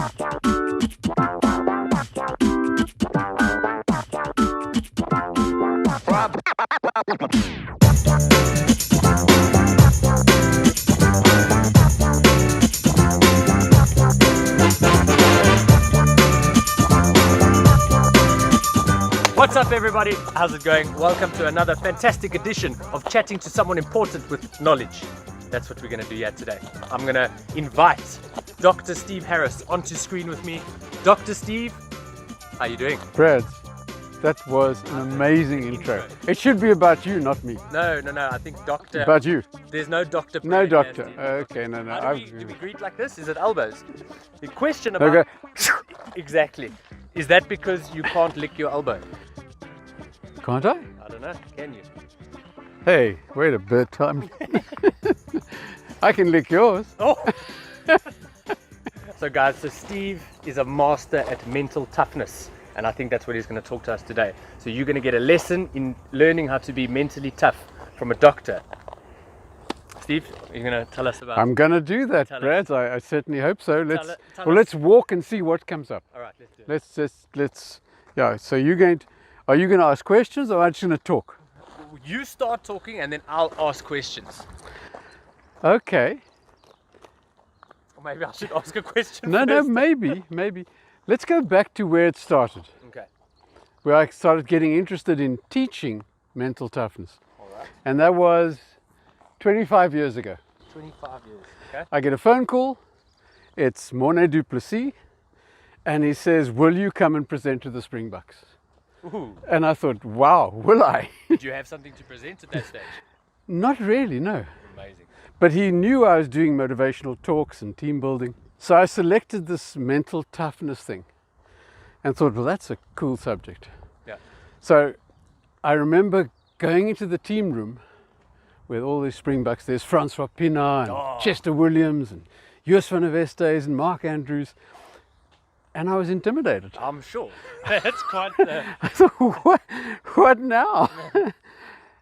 What's up, everybody? How's it going? Welcome to another fantastic edition of Chatting to Someone Important with Knowledge. That's what we're going to do here today. I'm going to invite Dr. Steve Harris onto screen with me. Dr. Steve, how are you doing? Brad, that was an amazing intro. It should be about you, not me. No, I think Doctor... About you. There's no Doctor. No doctor. Okay, no. How do we greet like this? Is it elbows? The question about... Okay. Exactly. Is that because you can't lick your elbow? Can't I? I don't know. Can you? Hey, wait a bit. I can lick yours. Oh! So guys, Steve is a master at mental toughness, and I think that's what he's going to talk to us today. So you're going to get a lesson in learning how to be mentally tough from a doctor. Steve, you're going to tell us about... I'm going to do that, Brad. I certainly hope so. Let's walk and see what comes up. All right, let's do it. Let's yeah, so are you going to ask questions or am I just going to talk? You start talking and then I'll ask questions. Okay. Or maybe I should ask a question No, first. maybe. Let's go back to where it started. Okay. Where I started getting interested in teaching mental toughness. All right. And that was 25 years ago. 25 years, okay. I get a phone call. It's Morné du Plessis. And he says, will you come and present to the Springboks? Ooh. And I thought, wow, will I? Did you have something to present at that stage? Not really, no. Amazing. But he knew I was doing motivational talks and team building. So I selected this mental toughness thing and thought, well, that's a cool subject. Yeah. So I remember going into the team room with all these Springboks. There's Francois Pienaar and Chester Williams and Joos van der Westhuizen and Mark Andrews. And I was intimidated. I'm sure. That's quite the... I thought, what now?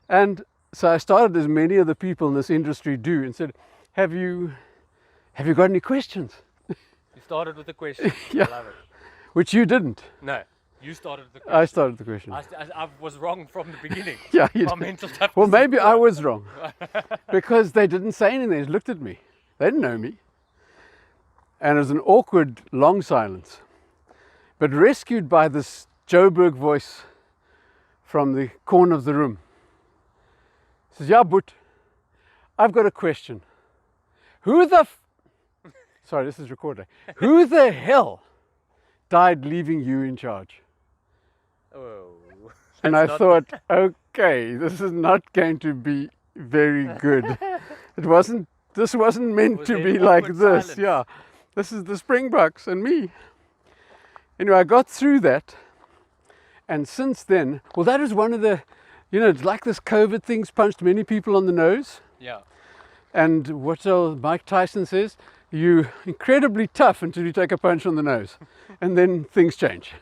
And so I started, as many of the people in this industry do, and said, have you got any questions? You started with the question. Yeah. I love it. Which you didn't. No, you started the question. I started the question. I was wrong from the beginning. Yeah, you My did. mental toughness. Well, maybe I was wrong. Because they didn't say anything. They just looked at me. They didn't know me. And it was an awkward, long silence. But rescued by this Joburg voice from the corner of the room. He says, yeah, but I've got a question. Sorry, this is recorded. Who the hell died leaving you in charge? Oh. And I thought, okay, this is not going to be very good. This wasn't meant to be like this. Silence? Yeah, this is the Springboks and me. Anyway, I got through that, and since then, well, that is one of the, it's like this COVID thing's punched many people on the nose. Yeah. And what Mike Tyson says, you're incredibly tough until you take a punch on the nose, and then things change.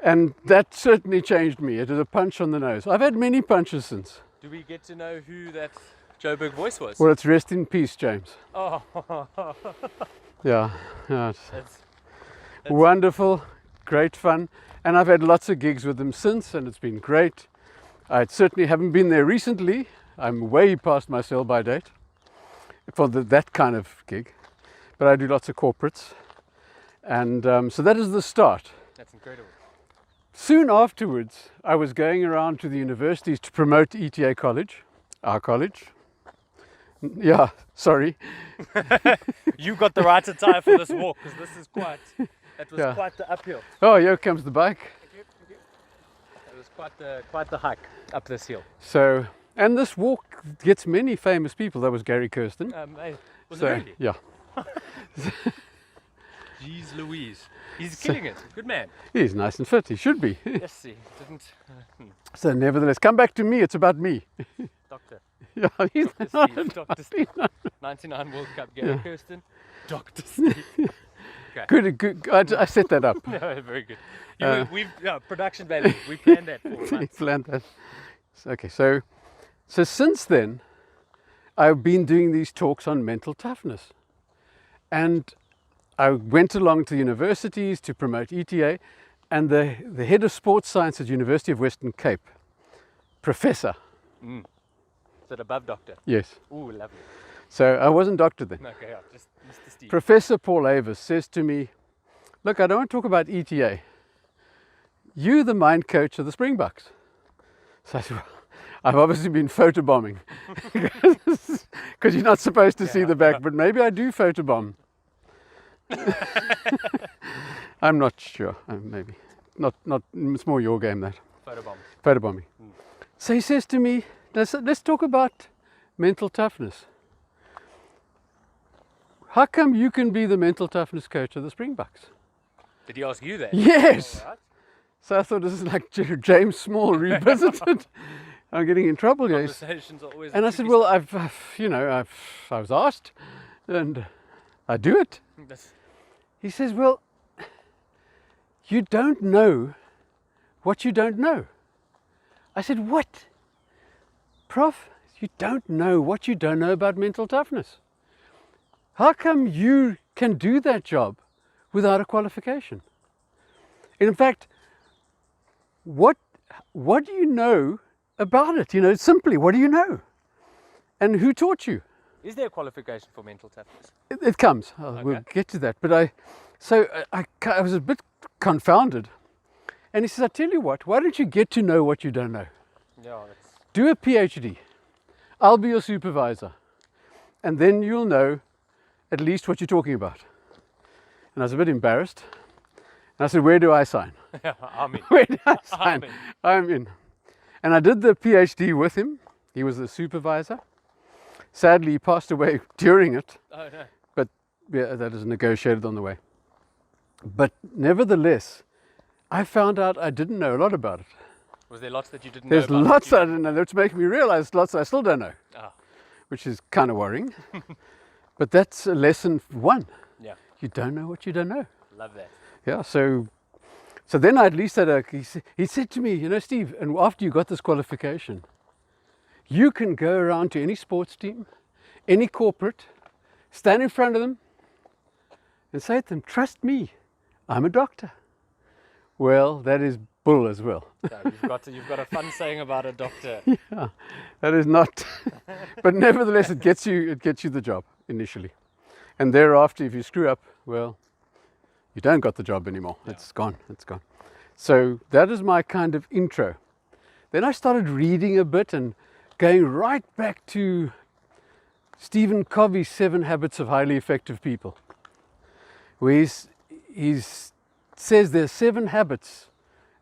And that certainly changed me. It was a punch on the nose. I've had many punches since. Do we get to know who that Joburg voice was? Well, it's rest in peace, James. Oh. Yeah. It's That's wonderful, great fun. And I've had lots of gigs with them since, and it's been great. I certainly haven't been there recently. I'm way past my sell-by date for that kind of gig. But I do lots of corporates. And so that is the start. That's incredible. Soon afterwards, I was going around to the universities to promote ETA College, our college. Yeah, sorry. You got the right attire for this walk, because this is quite the uphill. Oh, here comes the bike. It was quite the hike up this hill. So, and this walk gets many famous people. That was Gary Kirsten. Was it really? Yeah. Jeez Louise. He's killing it. Good man. He's nice and fit. He should be. Yes, he didn't. So, nevertheless, come back to me. It's about me. Doctor. Yeah, he's Dr. Steve. Dr. Steve. 99 World Cup. Gary Kirsten. Dr. Steve. Okay. Good. I set that up. No, very good. We've production value. We planned that for We months. planned that. Okay, so since then, I've been doing these talks on mental toughness, and I went along to universities to promote ETA, and the head of sports science at University of Western Cape, Professor, Is it above doctor? yes, Ooh, lovely. so I wasn't doctor then. Okay, yeah, just Mr. Steve. Professor Paul Avis says to me, look, I don't want to talk about ETA. You the mind coach of the Springboks. So I said, well, I've obviously been photobombing because you're not supposed to see the back, but maybe I do photobomb. I'm not sure, maybe. Not, it's more your game, that. Photobomb. Photobombing. So he says to me, let's talk about mental toughness. How come you can be the mental toughness coach of the Springboks? Did he ask you that? Yes. All right. So I thought this is like James Small revisited. I'm getting in trouble here. Conversations are always And I said, well, I was asked, and I do it. He says, well, you don't know what you don't know. I said, what? Prof, you don't know what you don't know about mental toughness. How come you can do that job without a qualification? In fact, what do you know about it? You know, simply, what do you know? And who taught you? Is there a qualification for mental toughness? It comes. We'll get to that. But I was a bit confounded. And he says, I tell you what, why don't you get to know what you don't know? Yeah, Do a PhD. I'll be your supervisor. And then you'll know at least what you're talking about. And I was a bit embarrassed. And I said, where do I sign? I'm in. Where do I sign? I'm in. I'm in. And I did the PhD with him. He was the supervisor. Sadly, he passed away during it. Oh, no. But yeah, that is negotiated on the way. But nevertheless, I found out I didn't know a lot about it. Was there lots that you didn't There's know about? lots I didn't know, which make me realize lots I still don't know, Ah, which is kind of worrying. But that's lesson one. yeah, You don't know what you don't know. love that. Yeah, so then I at least had he said to me, you know, Steve, and after you got this qualification, you can go around to any sports team, any corporate, stand in front of them and say to them, trust me, I'm a doctor. Well, that is bull as well. So you've got a fun saying about a doctor. Yeah, that is not, but nevertheless, it gets you the job initially. And thereafter, if you screw up, well, you don't got the job anymore. Yeah. It's gone. So that is my kind of intro. Then I started reading a bit and going right back to Stephen Covey's 7 Habits of Highly Effective People, where he says there's 7 habits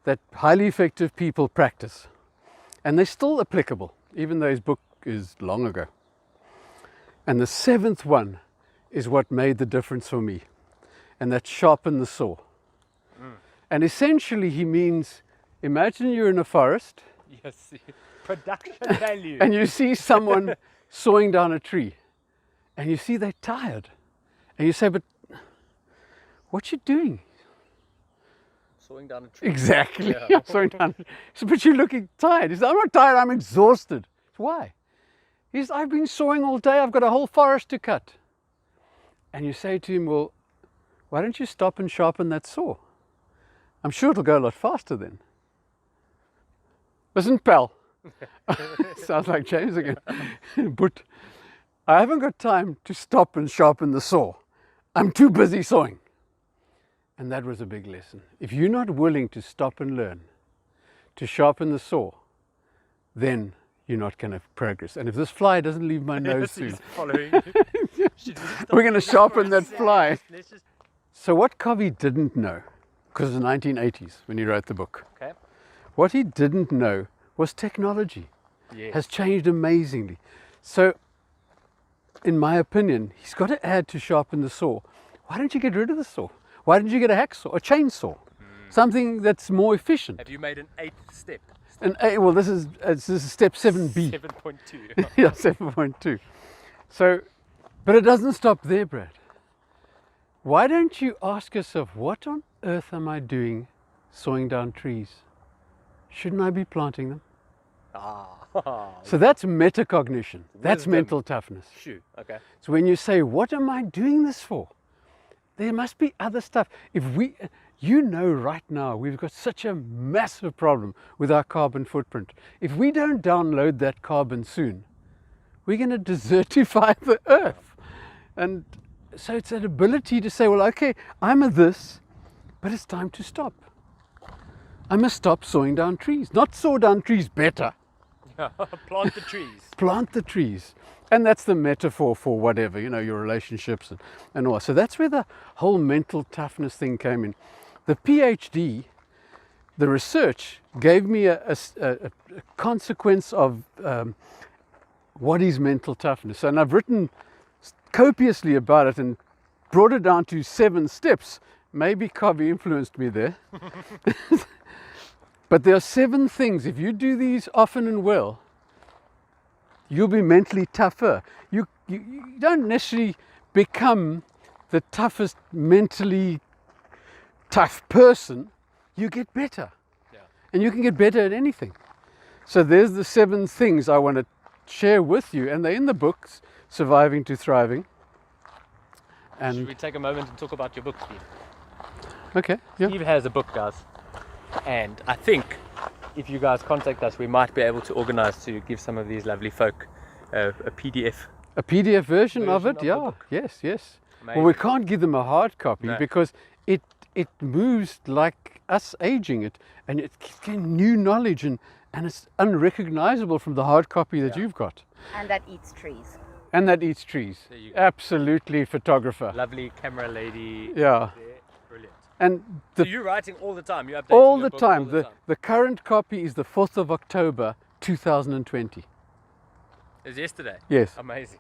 that highly effective people practice. And they're still applicable, even though his book is long ago. And the 7th one is what made the difference for me. And that's sharpen the saw. And essentially he means, imagine you're in a forest Yes, production value. and you see someone sawing down a tree. And you see they're tired. And you say, but what you doing? Sawing down a tree. Exactly. Yeah. Sawing down. So, but you're looking tired. He says, I'm not tired, I'm exhausted. Why? He says, I've been sawing all day, I've got a whole forest to cut. And you say to him, well, why don't you stop and sharpen that saw? I'm sure it'll go a lot faster then. Listen, pal. Sounds like James again. But I haven't got time to stop and sharpen the saw. I'm too busy sawing. And that was a big lesson. If you're not willing to stop and learn, to sharpen the saw, then you're not going to progress. And if this fly doesn't leave my nose Yes, soon, he's following. Should we stop? we're going to sharpen that fly. Let's just, So what Covey didn't know, because it's the 1980s when he wrote the book, okay. what he didn't know was technology Yes. has changed amazingly. So, in my opinion, he's got to add to sharpen the saw. Why don't you get rid of the saw? Why don't you get a hacksaw, a chainsaw? Something that's more efficient. Have you made an 8th step? And well, this is step 7B. 7.2. Yeah, 7.2. So, but it doesn't stop there, Brad. Why don't you ask yourself, what on earth am I doing sawing down trees? Shouldn't I be planting them? Ah. So that's metacognition. That's Wisdom. mental toughness. Shoot. Okay. So when you say, what am I doing this for? there must be other stuff. If we, you know, right now we've got such a massive problem with our carbon footprint. If we don't download that carbon soon, we're going to desertify the earth. And so it's that ability to say, well, okay, I'm a this, but it's time to stop. I must stop sawing down trees. Not saw down trees better. Plant the trees. Plant the trees. And that's the metaphor for whatever, you know, your relationships and all. So that's where the whole mental toughness thing came in. The PhD, the research gave me a consequence of what is mental toughness. And I've written copiously about it and brought it down to 7 steps. Maybe Covey influenced me there. But there are 7 things. If you do these often and well, you'll be mentally tougher. You don't necessarily become the toughest mentally tough person. You get better. Yeah. And you can get better at anything. So there's the 7 things I want to share with you. And they're in the books, Surviving to Thriving. And Should we take a moment and talk about your book, Steve? okay, yeah. Steve has a book, guys. And I think if you guys contact us, we might be able to organize to give some of these lovely folk a PDF. A PDF version of Version it, of the yeah. book. Yes. Amazing. Well, we can't give them a hard copy No. because it moves like us aging it, and it's getting new knowledge, and it's unrecognizable from the hard copy that Yeah. you've got. And that eats trees. And that eats trees. There you go. Absolutely photographer. Lovely camera lady. Yeah. There. Brilliant. And So the, you're writing all the time. You're updating all your the book time. all the time. The current copy is the 4th of October, 2020. It's yesterday. Yes. Amazing.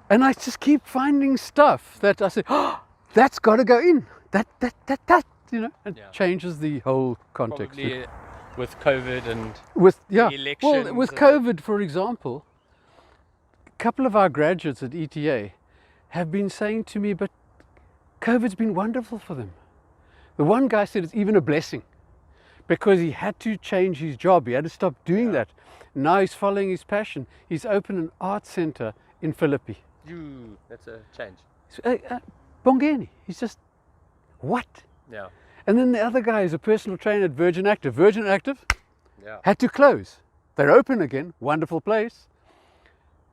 And I just keep finding stuff that I say, oh, that's got to go in. That, you know, and Yeah. changes the whole context. Probably with COVID and With well, elections with and- COVID, for example, a couple of our graduates at ETA have been saying to me, but COVID's been wonderful for them. The one guy said it's even a blessing because he had to change his job. He had to stop doing that. Now he's following his passion. He's opened an art center in Philippi. that's a change. Bongeni. He's just, what? Yeah. And then the other guy is a personal trainer at Virgin Active. Virgin Active Yeah. had to close. They're open again, wonderful place.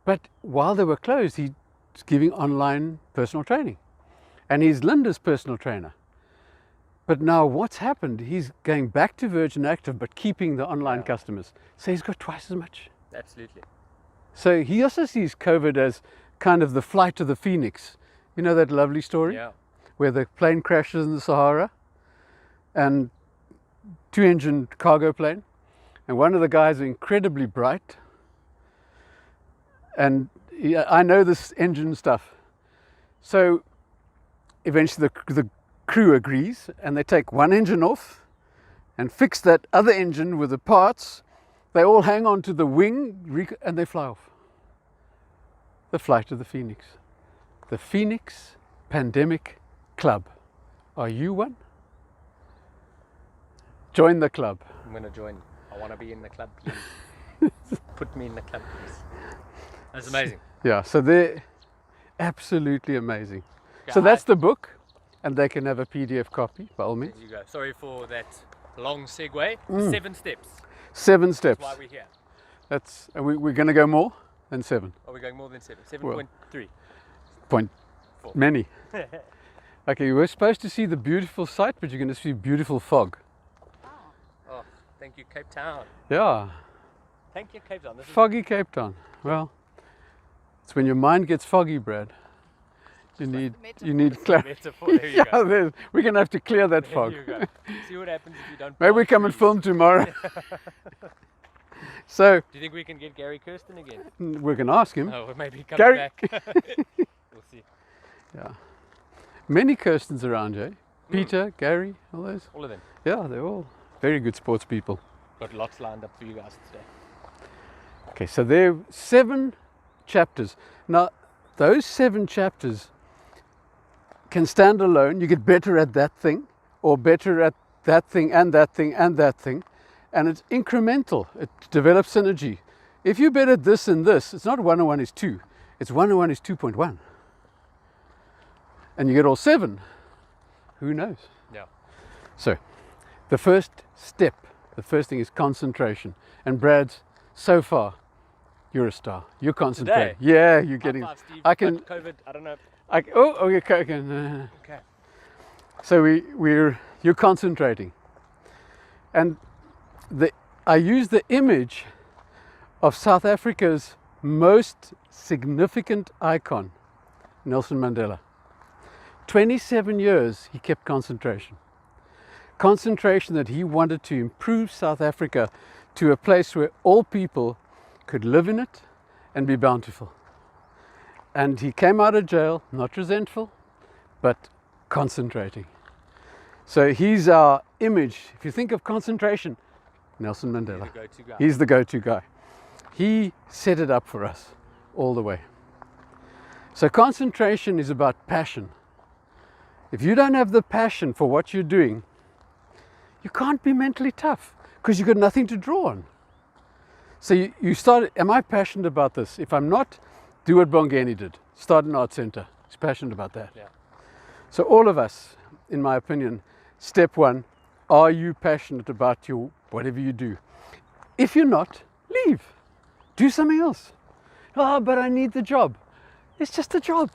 But while they were closed, he's giving online personal training. And he's Linda's personal trainer. But now what's happened, he's going back to Virgin Active, but keeping the online customers. So he's got twice as much. Absolutely. So he also sees COVID as kind of the flight of the phoenix. You know that lovely story? Yeah. Where the plane crashes in the Sahara and 2-engine cargo plane, and one of the guys is incredibly bright, and I know this engine stuff, so eventually the crew agrees and they take one engine off and fix that other engine with the parts. They all hang on to the wing and they fly off. The flight of the phoenix. The Phoenix Pandemic Club. Are you one? Join the club. I'm going to join. I want to be in the club, please. Put me in the club, please. That's amazing. Yeah, so they're absolutely amazing. Okay, So that's the book, and they can have a PDF copy by all means. There you go. Sorry for that long segue. 7 steps. 7 steps. That's why we're here. That's we're going to go more than 7. Are we going more than 7? Well. 7.3. Point 4. many. Okay, we're supposed to see the beautiful sight, but you're going to see beautiful fog. Oh, thank you, Cape Town. Yeah, Thank you, Cape Town. This is foggy Cape Town. Well, it's when your mind gets foggy, Brad. You need clarity. metaphor. There you Yeah, go. we're going to have to clear that There fog. you go. See what happens if you don't. Maybe we plant come and trees. film tomorrow. So Do you think we can get Gary Kirsten again? we're going to ask him. Oh, maybe come Gary- back. We'll see. Yeah. Many Kirstens around, eh? Peter, Gary, all those. All of them. Yeah, they're all very good sports people. Got lots lined up for you guys today. Okay, so there are 7 chapters. Now, those 7 chapters can stand alone. You get better at that thing, or better at that thing and that thing and that thing. And it's incremental. It develops synergy. If you're better at this and this, it's not 101 is 2. It's 101 is 2.1. and you get all 7, who knows? Yeah. So, the first step, the first thing is concentration. And Brad, so far, you're a star. You're concentrating. Today? Yeah, you're getting. High five, Steve. I can. But COVID, I don't know. Okay. Okay. So you're concentrating, and I use the image of South Africa's most significant icon, Nelson Mandela. 27 years he kept concentration. Concentration that he wanted to improve South Africa to a place where all people could live in it and be bountiful. And he came out of jail, not resentful, but concentrating. So he's our image. If you think of concentration, Nelson Mandela. The go-to guy. He's the go-to guy. He set it up for us all the way. So concentration is about passion. If you don't have the passion for what you're doing, you can't be mentally tough because you've got nothing to draw on. So you start, am I passionate about this? If I'm not, do what Bongeni did. Start an art center. He's passionate about that. Yeah. So all of us, in my opinion, step 1, are you passionate about whatever you do? If you're not, leave. Do something else. Oh, but I need the job. It's just a job.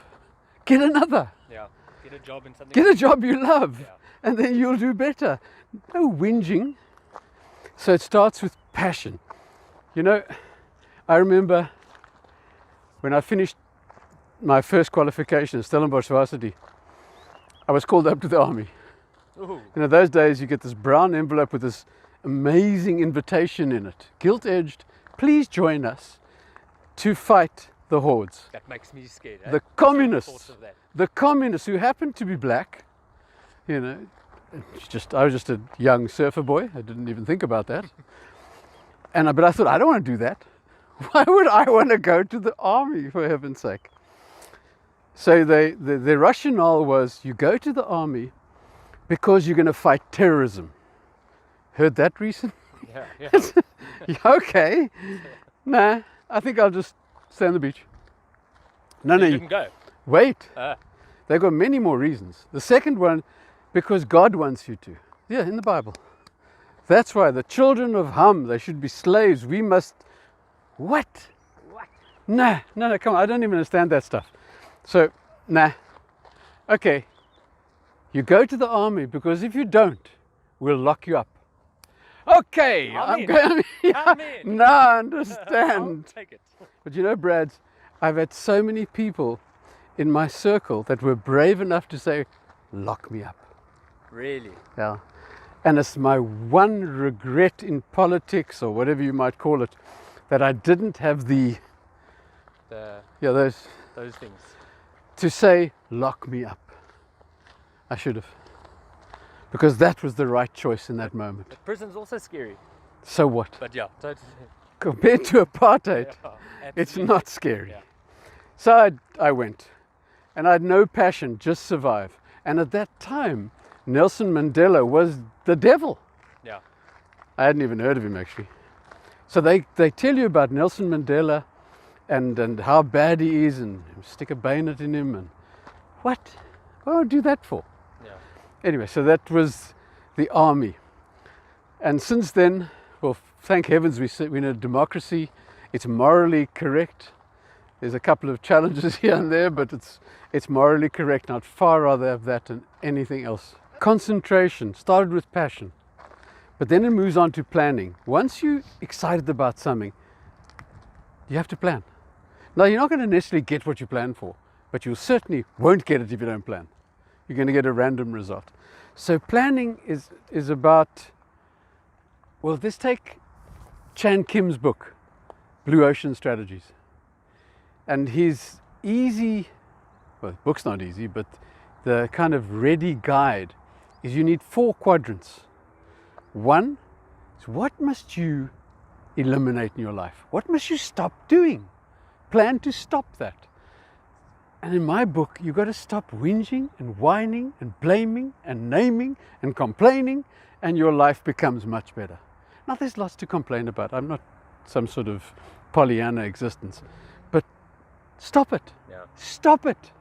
Get another. Yeah. Get a job in something. Get a job you love, Yeah. and then you'll do better. No whinging. So it starts with passion. You know, I remember when I finished my first qualification at Stellenbosch Varsity, I was called up to the army. Ooh. You know, those days you get this brown envelope with this amazing invitation in it, gilt-edged. Please join us to fight the hordes. That makes me scared. The communists. Thoughts of that. The communists who happened to be black, you know, I was just a young surfer boy. I didn't even think about that. But I thought, I don't want to do that. Why would I want to go to the army, for heaven's sake? So the rationale was, you go to the army because you're going to fight terrorism. Heard that recent? Yeah. Yeah, okay. Nah, I think I'll just stay on the beach. No, You you didn't go. wait. Ah. They've got many more reasons. The second one, because God wants you to. Yeah, in the Bible. That's why the children of Ham, they should be slaves. We must. What? What? Nah, no, come on. I don't even understand that stuff. So, nah. Okay. You go to the army because if you don't, we'll lock you up. Okay, I'm going. I'm in. No, I I'll understand. take it. But you know, Brad, I've had so many people in my circle that were brave enough to say, lock me up. Really? Yeah. And it's my one regret in politics, or whatever you might call it, that I didn't have those Those things. to say, lock me up. I should have. Because that was the right choice in that moment. But prison's also scary. So what? But yeah, totally. Compared to apartheid, Yeah, it's absolutely. not scary. Yeah. So I went, and I had no passion, just survive. And at that time, Nelson Mandela was the devil. Yeah. I hadn't even heard of him, actually. So they tell you about Nelson Mandela and how bad he is, and stick a bayonet in him, and what? What would I do that for? Yeah. Anyway, so that was the army. And since then, well, thank heavens we're in a democracy. It's morally correct. There's a couple of challenges here and there, but it's morally correct. And I'd far rather have that than anything else. Concentration started with passion, but then it moves on to planning. Once you're excited about something, you have to plan. Now, you're not going to necessarily get what you plan for, but you certainly won't get it if you don't plan. You're going to get a random result. So planning is about, well, let's take Chan Kim's book, Blue Ocean Strategies. And his easy, well, the book's not easy, but the kind of ready guide is you need 4 quadrants. One is, what must you eliminate in your life? What must you stop doing? Plan to stop that. And in my book, you've got to stop whinging and whining and blaming and naming and complaining, and your life becomes much better. Now, there's lots to complain about. I'm not some sort of Pollyanna existence, but stop it. Yeah. Stop it.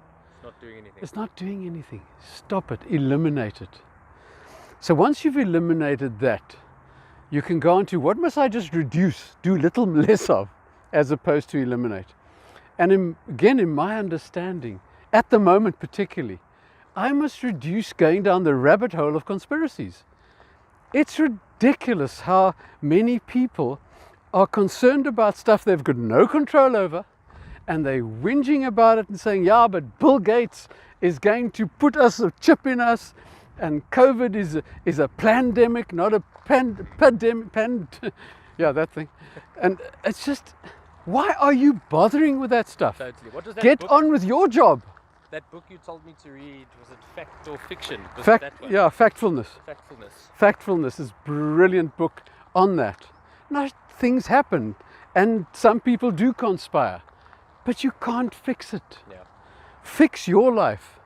not doing anything. It's not doing anything. Stop it. Eliminate it. So once you've eliminated that, you can go on to what must I just reduce, do little less of, as opposed to eliminate. And again, in my understanding, at the moment particularly, I must reduce going down the rabbit hole of conspiracies. It's ridiculous how many people are concerned about stuff they've got no control over, and they're whinging about it and saying, yeah, but Bill Gates is going to put a chip in us, and COVID is a pandemic, not a yeah, that thing. And it's just, why are you bothering with that stuff? Totally. What does that Get book, on with your job. that book you told me to read, was it Fact or Fiction? Was it Fact, that one? yeah, Factfulness. Factfulness. Factfulness is a brilliant book on that. Now, things happen, and some people do conspire, but you can't fix it. Yeah. Fix your life,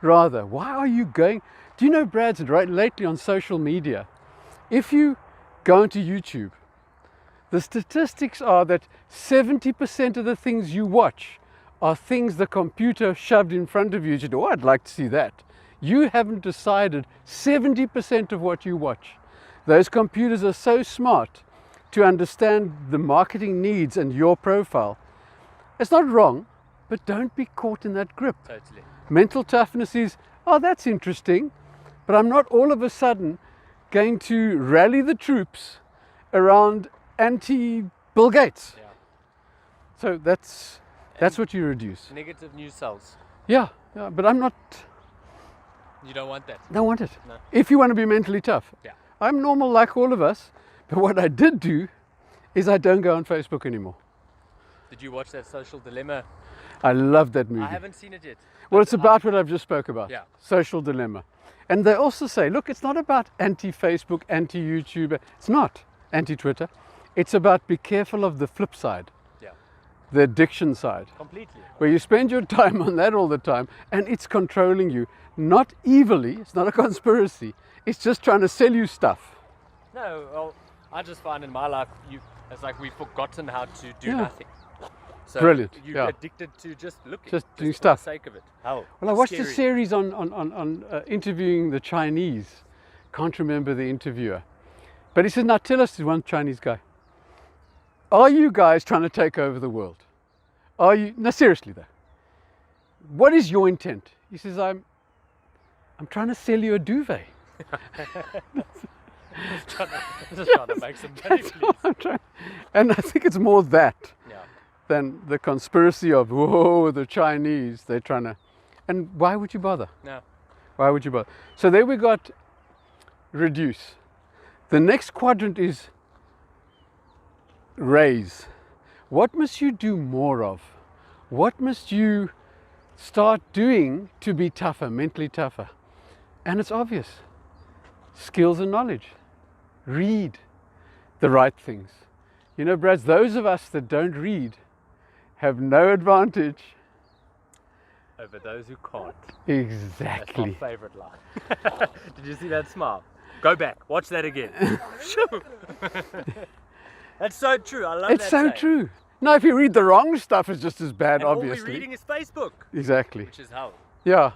rather. Why are you going? Do you know, Brad's right lately on social media, if you go into YouTube, the statistics are that 70% of the things you watch are things the computer shoved in front of you. You said, oh, I'd like to see that. You haven't decided 70% of what you watch. Those computers are so smart to understand the marketing needs and your profile. It's not wrong, but don't be caught in that grip. Totally. Mental toughness is, oh, that's interesting, but I'm not all of a sudden going to rally the troops around anti-Bill Gates. Yeah. So that's what you reduce. Negative news cells. Yeah, but I'm not, You don't want that. don't want it. No. If you want to be mentally tough. Yeah. I'm normal like all of us, but what I did do is I don't go on Facebook anymore. Did you watch that Social Dilemma? I love that movie. I haven't seen it yet. Well, but it's about what I've just spoke about. Yeah. Social dilemma. And they also say, look, it's not about anti-Facebook, anti-YouTube. It's not anti-Twitter. It's about be careful of the flip side, Yeah. the addiction side, Completely. where you spend your time on that all the time and it's controlling you. Not evilly, it's not a conspiracy. It's just trying to sell you stuff. No, well, I just find in my life, it's like we've forgotten how to do Yeah. nothing. So Brilliant, you're yeah. addicted to just looking. Just doing for stuff. the sake of it. Hell, Well, I watched a scary. series on interviewing the Chinese. Can't remember the interviewer. But he said, now tell us, one Chinese guy, are you guys trying to take over the world? Are you, no, seriously though, what is your intent? He says, I'm trying to sell you a duvet. Just trying to make some money, That's what please. I'm trying. And I think it's more that Yeah. than the conspiracy of, whoa, the Chinese, they're trying to, and why would you bother? No. Why would you bother? So there we got reduce. The next quadrant is raise. What must you do more of? What must you start doing to be tougher, mentally tougher? And it's obvious. Skills and knowledge. Read the right things. You know, Brad, those of us that don't read have no advantage. Over those who can't. That's Exactly. my favorite line. Did you see that smile? Go back. Watch that again. That's so true. I love It's that so saying. true. Now, if you read the wrong stuff, it's just as bad, And all obviously. we're reading is Facebook, Exactly. which is hell. Yeah.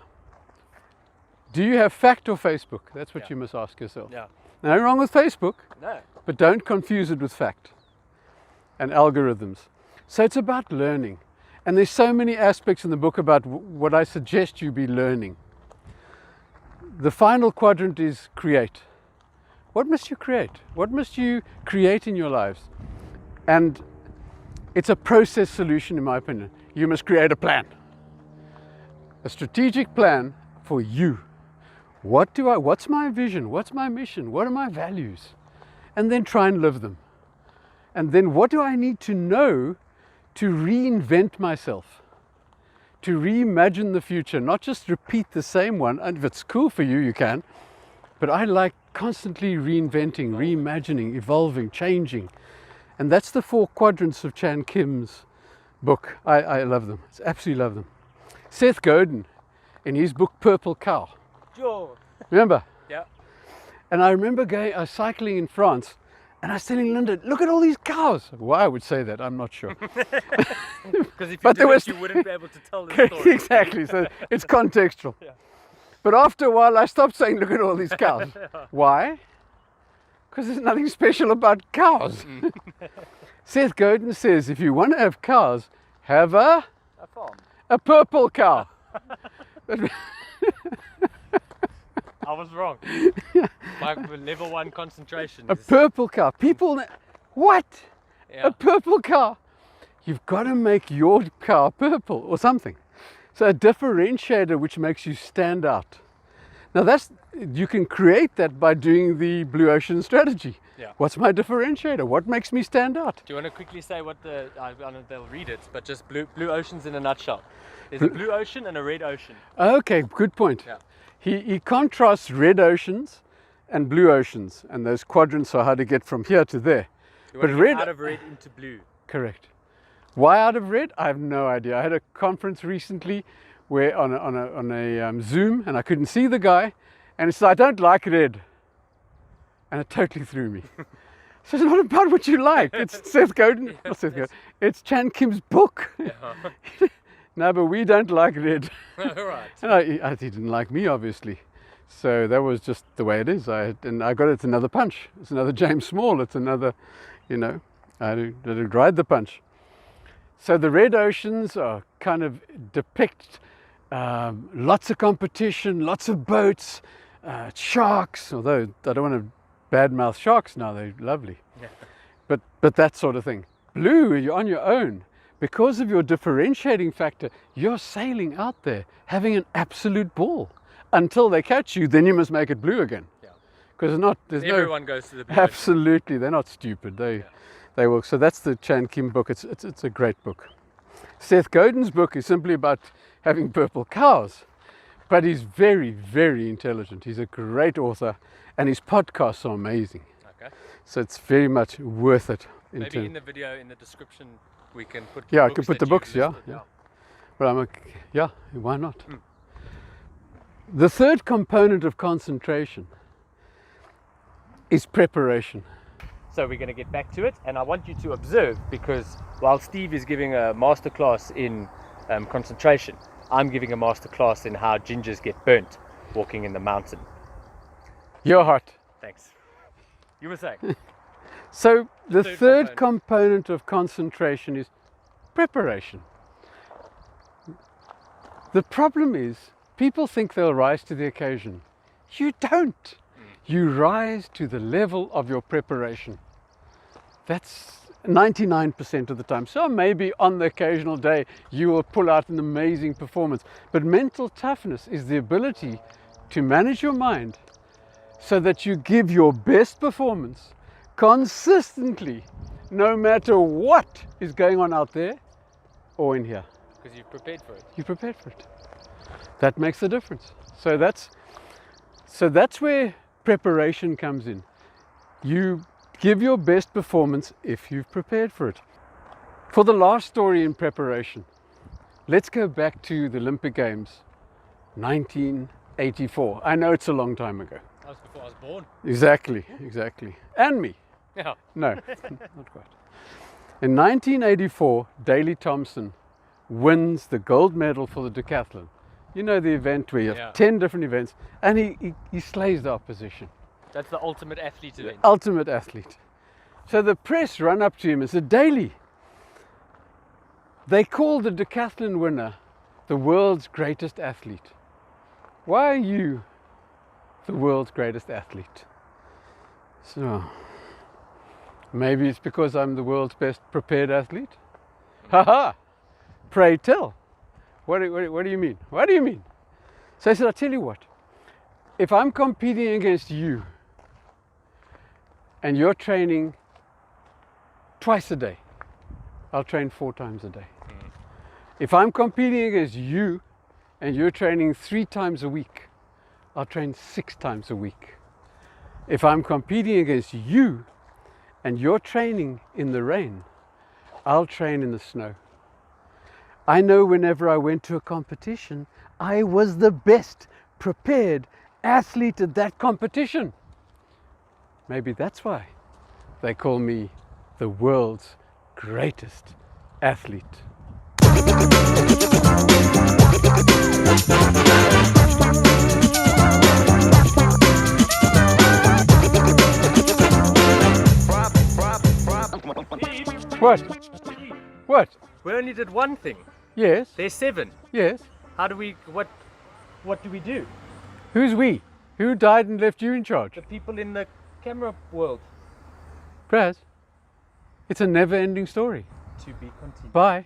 Do you have fact or Facebook? That's what Yeah. you must ask yourself. Yeah. Nothing wrong with Facebook, No. but don't confuse it with fact and algorithms. So it's about learning. And there's so many aspects in the book about what I suggest you be learning. The final quadrant is create. What must you create? What must you create in your lives? And it's a process solution, in my opinion. You must create a plan. A strategic plan for you. What's my vision? What's my mission? What are my values? And then try and live them. And then what do I need to know to reinvent myself? To reimagine the future, not just repeat the same one. And if it's cool for you, you can. But I like constantly reinventing, reimagining, evolving, changing. And that's the 4 quadrants of Chan Kim's book. I love them. I absolutely love them. Seth Godin, in his book Purple Cow. Sure. Remember? Yeah. And I remember I was cycling in France, And I was telling Linda, look at all these cows. Why I would say that, I'm not sure. Because if you But there didn't, was- you wouldn't be able to tell the story. Exactly, so it's contextual. Yeah. But after a while, I stopped saying, look at all these cows. Why? Because there's nothing special about cows. Seth Godin says, if you want to have cows, have A farm. a purple cow. I was wrong. My level 1 concentration A is... purple cow. People, what? Yeah. A purple cow? You've got to make your cow purple or something. So a differentiator which makes you stand out. Now you can create that by doing the Blue Ocean strategy. Yeah. What's my differentiator? What makes me stand out? Do you want to quickly say what I don't know if they'll read it, but just blue oceans in a nutshell. There's a blue ocean and a red ocean. Okay, good point. Yeah. He contrasts red oceans and blue oceans, and those quadrants are how to get from here to there. You But want to red- get out of red into blue. Correct. Why out of red? I have no idea. I had a conference recently where on a Zoom, and I couldn't see the guy, and he said, I don't like red. And it totally threw me. So it's not about what you like. It's Seth Godin. Not Seth Godin. It's Chan Kim's book. No, but we don't like red. Right. And he didn't like me, obviously. So that was just the way it is. And I got it's another punch. It's another James Small. It's another, I had to ride the punch. So the red oceans are kind of depict lots of competition, lots of boats, sharks. Although I don't want to badmouth sharks now, they're lovely. Yeah. But that sort of thing. Blue, you're on your own. Because of your differentiating factor, you're sailing out there, having an absolute ball. Until they catch you, then you must make it blue again. Yeah. Because there's Everyone goes to the blue ocean. absolutely, they're not stupid. They will. So that's the Chan Kim book. It's a great book. Seth Godin's book is simply about having purple cows, but he's very, very intelligent. He's a great author, and his podcasts are amazing. Okay. So it's very much worth it. Maybe in the video, in the description, we can put Yeah, I books could put that the you've books, yeah, listed. yeah. But why not? The third component of concentration is preparation. So we're going to get back to it, and I want you to observe, because while Steve is giving a masterclass in concentration, I'm giving a masterclass in how gingers get burnt walking in the mountain. Your heart. Thanks. You were saying? So the Third third component of concentration is preparation. The problem is people think they'll rise to the occasion. You don't. You rise to the level of your preparation. That's 99% of the time. So maybe on the occasional day you will pull out an amazing performance. But mental toughness is the ability to manage your mind so that you give your best performance consistently, no matter what is going on out there or in here. Because you've prepared for it. You prepared for it. That makes the difference. So that's where preparation comes in. You give your best performance if you've prepared for it. For the last story in preparation, let's go back to the Olympic Games, 1984. I know it's a long time ago. That was before I was born. Exactly. And me. Yeah. No, not quite. In 1984, Daley Thompson wins the gold medal for the decathlon. You know, the event where you have 10 different events, and he slays the opposition. That's the ultimate athlete event. Ultimate athlete. So the press run up to him and said, Daley, they call the decathlon winner the world's greatest athlete. Why are you the world's greatest athlete? So maybe it's because I'm the world's best prepared athlete? Ha! Pray tell. What do you mean? What do you mean? So I said, I'll tell you what. If I'm competing against you and you're training twice a day, I'll train 4 times a day. If I'm competing against you and you're training 3 times a week, I'll train 6 times a week. If I'm competing against you and you're training in the rain, I'll train in the snow. I know whenever I went to a competition, I was the best prepared athlete at that competition. Maybe that's why they call me the world's greatest athlete. What? What? We only did one thing. Yes, There's 7. yes. How do we, what do we do? Who's we? Who died and left you in charge? The people in the camera world. Praz, it's a never-ending story. To be continued. Bye.